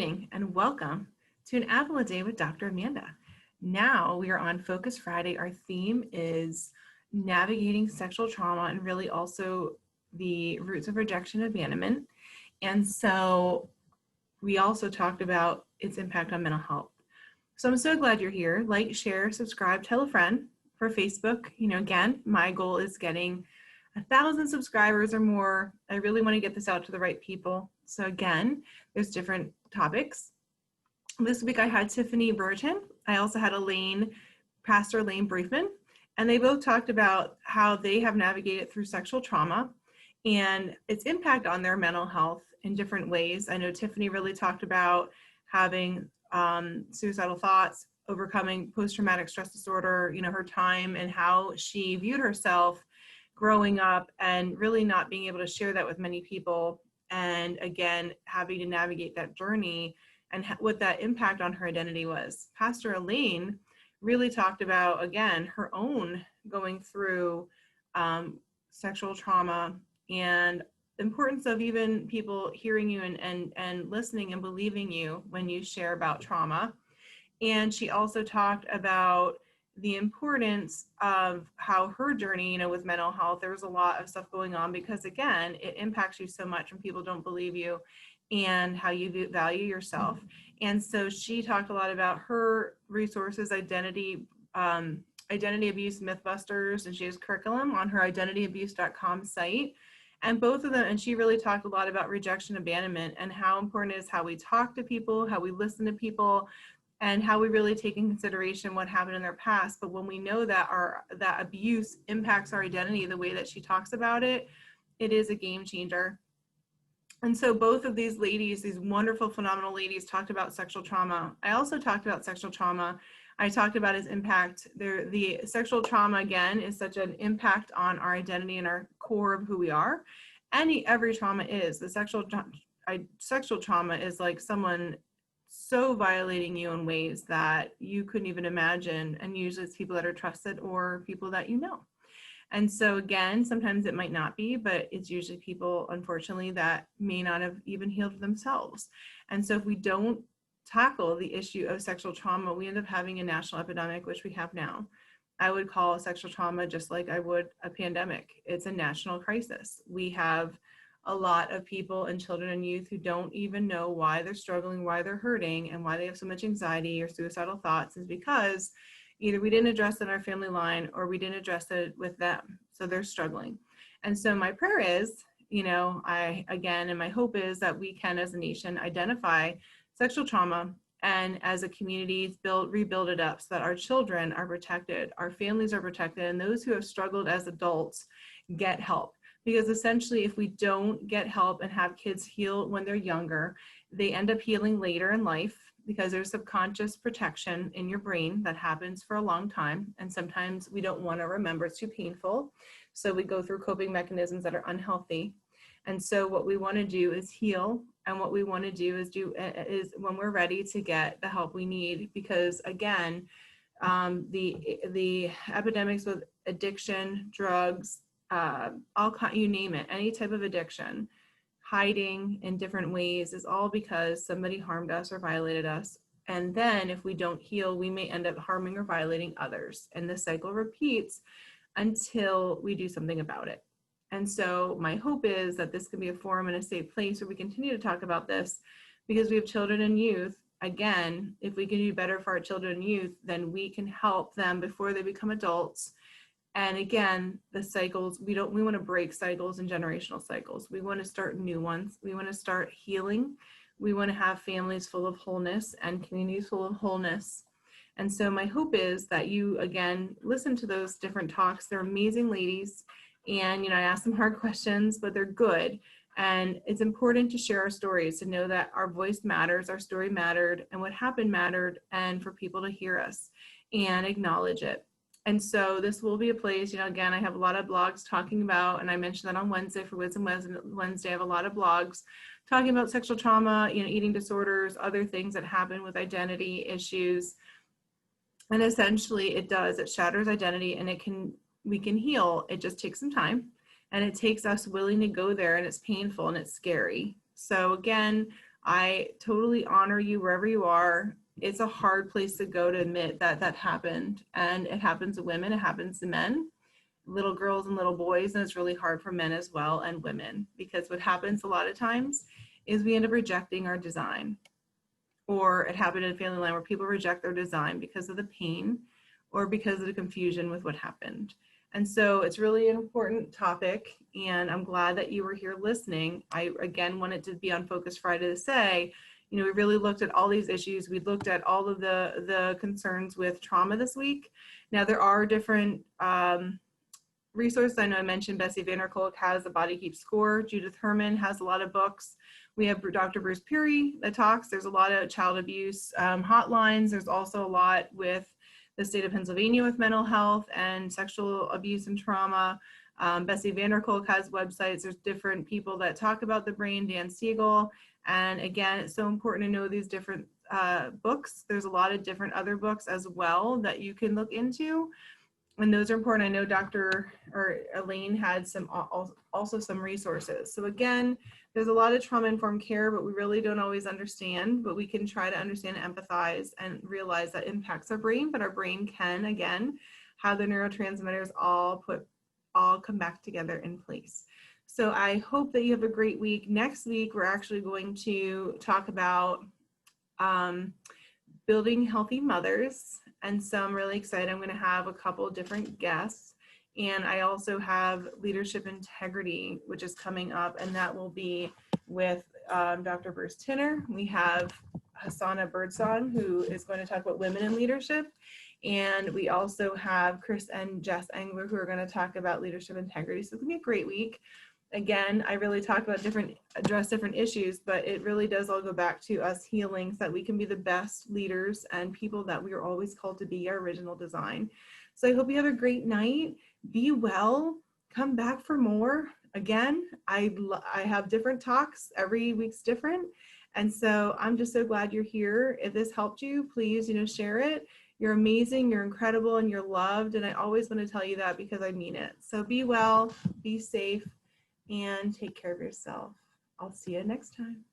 evening and welcome to an Apple a Day with Dr. Amanda. Now we are on Focus Friday. Our theme is navigating sexual trauma and really also the roots of rejection and abandonment. And so we also talked about its impact on mental health. So I'm so glad you're here. Like, share, subscribe, tell a friend. For Facebook, again, my goal is getting 1,000 subscribers or more. I really want to get this out to the right people. So again, there's different topics. This week I had Tiffany Burton. I also had Pastor Elaine Briefman, and they both talked about how they have navigated through sexual trauma and its impact on their mental health in different ways. I know Tiffany really talked about having suicidal thoughts, overcoming post-traumatic stress disorder, her time and how she viewed herself growing up and really not being able to share that with many people. And again, having to navigate that journey and what that impact on her identity was. Pastor Elaine really talked about, again, her own going through sexual trauma and the importance of even people hearing you and listening and believing you when you share about trauma. And she also talked about the importance of how her journey, with mental health, there was a lot of stuff going on because, again, it impacts you so much when people don't believe you and how you value yourself. And so she talked a lot about her resources, Identity Abuse Mythbusters, and she has curriculum on her identityabuse.com site. And both of them, and she really talked a lot about rejection, abandonment, and how important it is how we talk to people, how we listen to people, and how we really take in consideration what happened in their past. But when we know that that abuse impacts our identity the way that she talks about it, it is a game changer. And so both of these ladies, these wonderful, phenomenal ladies, talked about sexual trauma. I also talked about sexual trauma. I talked about its impact. The sexual trauma, again, is such an impact on our identity and our core of who we are. Every trauma is. The sexual trauma is like someone so violating you in ways that you couldn't even imagine. And usually it's people that are trusted or people that you know. And so again, sometimes it might not be, but it's usually people, unfortunately, that may not have even healed themselves. And so if we don't tackle the issue of sexual trauma, we end up having a national epidemic, which we have now. I would call sexual trauma just like I would a pandemic. It's a national crisis. We have a lot of people and children and youth who don't even know why they're struggling, why they're hurting, and why they have so much anxiety or suicidal thoughts is because either we didn't address it in our family line or we didn't address it with them. So they're struggling. And so my prayer is, and my hope is that we can, as a nation, identify sexual trauma and as a community rebuild it up so that our children are protected, our families are protected, and those who have struggled as adults get help. Because essentially, if we don't get help and have kids heal when they're younger, they end up healing later in life because there's subconscious protection in your brain that happens for a long time. And sometimes we don't want to remember, it's too painful. So we go through coping mechanisms that are unhealthy. And so what we want to do is heal. And what we want to do is when we're ready to get the help we need, because again, the epidemics with addiction, drugs, you name it, any type of addiction, hiding in different ways is all because somebody harmed us or violated us. And then if we don't heal, we may end up harming or violating others. And the cycle repeats until we do something about it. And so my hope is that this can be a forum and a safe place where we continue to talk about this because we have children and youth. Again, if we can do better for our children and youth, then we can help them before they become adults. And again, the cycles, we want to break cycles and generational cycles. We want to start new ones. We want to start healing. We want to have families full of wholeness and communities full of wholeness. And so my hope is that you, again, listen to those different talks. They're amazing ladies. And, I ask them hard questions, but they're good. And it's important to share our stories, to know that our voice matters, our story mattered, and what happened mattered, and for people to hear us and acknowledge it. And so this will be a place, again, I have a lot of blogs talking about, and I mentioned that on Wednesday for Wisdom Wednesday, I have a lot of blogs talking about sexual trauma, eating disorders, other things that happen with identity issues. And essentially it shatters identity and we can heal. It just takes some time and it takes us willing to go there, and it's painful and it's scary. So again, I totally honor you wherever you are. It's a hard place to go to admit that that happened, and it happens to women, it happens to men, little girls and little boys, and it's really hard for men as well and women, because what happens a lot of times is we end up rejecting our design. Or it happened in Family Line where people reject their design because of the pain or because of the confusion with what happened. And so it's really an important topic, and I'm glad that you were here listening. I, again, wanted to be on Focus Friday to say, you know, we really looked at all these issues. We looked at all of the concerns with trauma this week. Now, there are different resources. I know I mentioned Betsy Van Der Kolk has the Body Keeps Score. Judith Herman has a lot of books. We have Dr. Bruce Peary that talks. There's a lot of child abuse hotlines. There's also a lot with the state of Pennsylvania with mental health and sexual abuse and trauma. Betsy Van Der Kolk has websites. There's different people that talk about the brain, Dan Siegel. And again, it's so important to know these different books. There's a lot of different other books as well that you can look into. And those are important. I know Dr. or Elaine had some also some resources. So again, there's a lot of trauma-informed care, but we really don't always understand, but we can try to understand and empathize and realize that impacts our brain, but our brain can, again, have the neurotransmitters all come back together in place. So I hope that you have a great week. Next week, we're actually going to talk about building healthy mothers. And so I'm really excited. I'm going to have a couple of different guests. And I also have leadership integrity, which is coming up, and that will be with Dr. Bruce Tinner. We have Hassana Birdsong, who is going to talk about women in leadership. And we also have Chris and Jess Engler, who are going to talk about leadership integrity. So it's going to be a great week. Again, I really talk about address different issues, but it really does all go back to us healing so that we can be the best leaders and people that we are always called to be, our original design. So I hope you have a great night. Be well. Come back for more. Again, I have different talks. Every week's different. And so I'm just so glad you're here. If this helped you, please, share it. You're amazing, you're incredible, and you're loved. And I always want to tell you that because I mean it. So be well, be safe, and take care of yourself. I'll see you next time.